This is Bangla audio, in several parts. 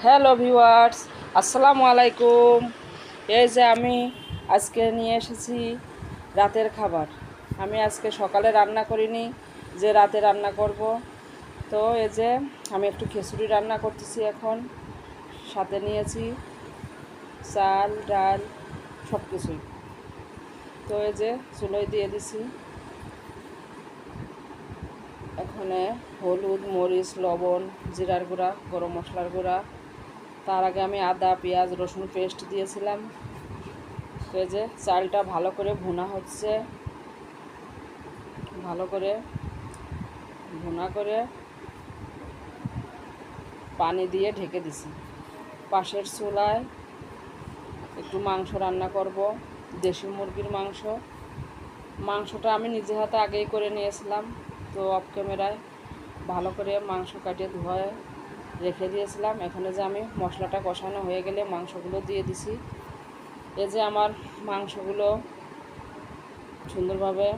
হ্যালো ভিউয়ার্স, আসসালামু আলাইকুম। এই যে আমি আজকে নিয়ে এসেছি রাতের খাবার। আমি আজকে সকালে রান্না করিনি, যে রাতে রান্না করব। তো এই যে আমি একটু খিচুড়ি রান্না করতেছি এখন। সাথে নিয়েছি চাল, ডাল, সব কিছুই। তো এই যে চুলোয় দিয়ে দিছি। এখানে হলুদ, মরিচ, লবণ, জিরার গুঁড়া, গরম মশলার গুঁড়া। তার আগে আমি আদা, পেঁয়াজ, রসুন পেস্ট দিয়েছিলাম। তো এই যে চালটা ভালো করে ভুনা হচ্ছে, ভালো করে ভুনা করে পানি দিয়ে ঢেকে দিছি। পাশের চুলায় একটু মাংস রান্না করব, দেশি মুরগির মাংস। মাংসটা আমি নিজে হাতে আগেই করে নিয়েছিলাম। তো অফ ক্যামেরায় ভালো করে মাংস কাটিয়ে ধুয়ে রেখে দিয়েছিলাম। এখানে যে আমি মশলাটা কষানো হয়ে গেলে মাংসগুলো দিয়ে দিছি। এই যে আমার মাংসগুলো সুন্দরভাবে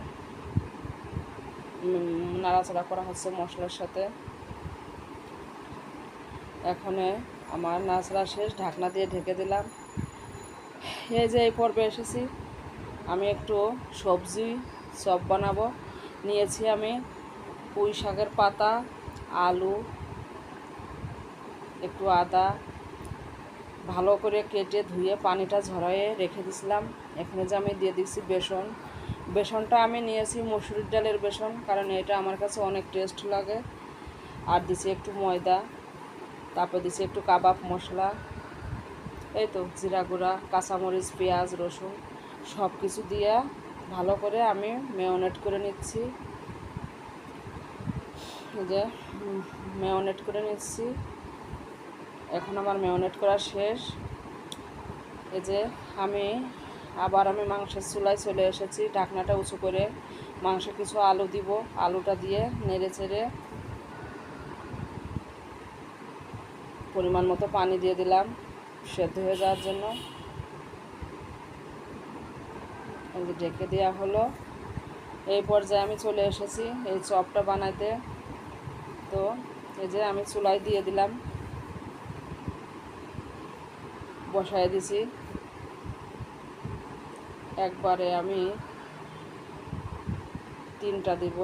নাড়াচাড়া করা হচ্ছে মশলার সাথে। এখানে আমার নাড়াচাড়া শেষ, ঢাকনা দিয়ে ঢেকে দিলাম। এই যে এই পর্বে এসেছি, আমি একটু সবজি চপ বানাবো। নিয়েছি আমি পুঁই শাকের পাতা, আলু, একটু আদা, ভালো করে কেটে ধুয়ে পানিটা ঝরাইয়ে রেখে দিয়েছিলাম। এখানে যে আমি দিয়ে দিচ্ছি বেসন। বেসনটা আমি নিয়েছি মসুরির ডালের বেসন, কারণ এটা আমার কাছে অনেক টেস্ট লাগে। আর দিছি একটু ময়দা, তারপর দিছি একটু কাবাব মশলা, এই তো জিরা গুঁড়া, কাঁচামরিচ, পেঁয়াজ, রসুন সব কিছু দিয়ে ভালো করে আমি ম্যারিনেট করে নিচ্ছি। এই যে ম্যারিনেট করে নিচ্ছি। এখন আমার ম্যারিনেট করা শেষ। এই যে আমি মাংসের চুলায় চলে এসেছি। ঢাকনাটা উঁচু করে মাংসে কিছু আলু দিব। আলুটা দিয়ে নেড়ে চেড়ে পরিমাণ মতো পানি দিয়ে দিলাম সেদ্ধ হয়ে যাওয়ার জন্য। ঢেকে দেওয়া হলো। এই পর্যায়ে আমি চলে এসেছি এই চপটা বানাইতে। তো এই যে আমি চুলায় দিয়ে দিলাম, বসায় দিছি। একবারে আমি 3টা দিব।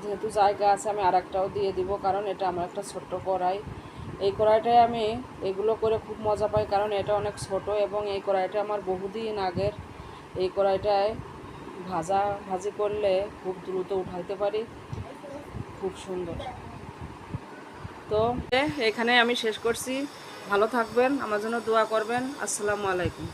যেহেতু জায়গা আছে আমি আরেকটাও দিয়ে দিব, কারণ এটা আমার একটা ছোট্ট কড়াই। এই কড়াইটায় আমি এগুলো করে খুব মজা পাই, কারণ এটা অনেক ছোট এবং এই কড়াইটা আমার বহুদিন আগের। এই কড়াইটায় ভাজি করলে খুব দ্রুত উঠাইতে পারি, খুব সুন্দর। তো এখানে আমি শেষ করছি। ভালো থাকবেন, আমার জন্য দোয়া করবেন। আসসালামু আলাইকুম।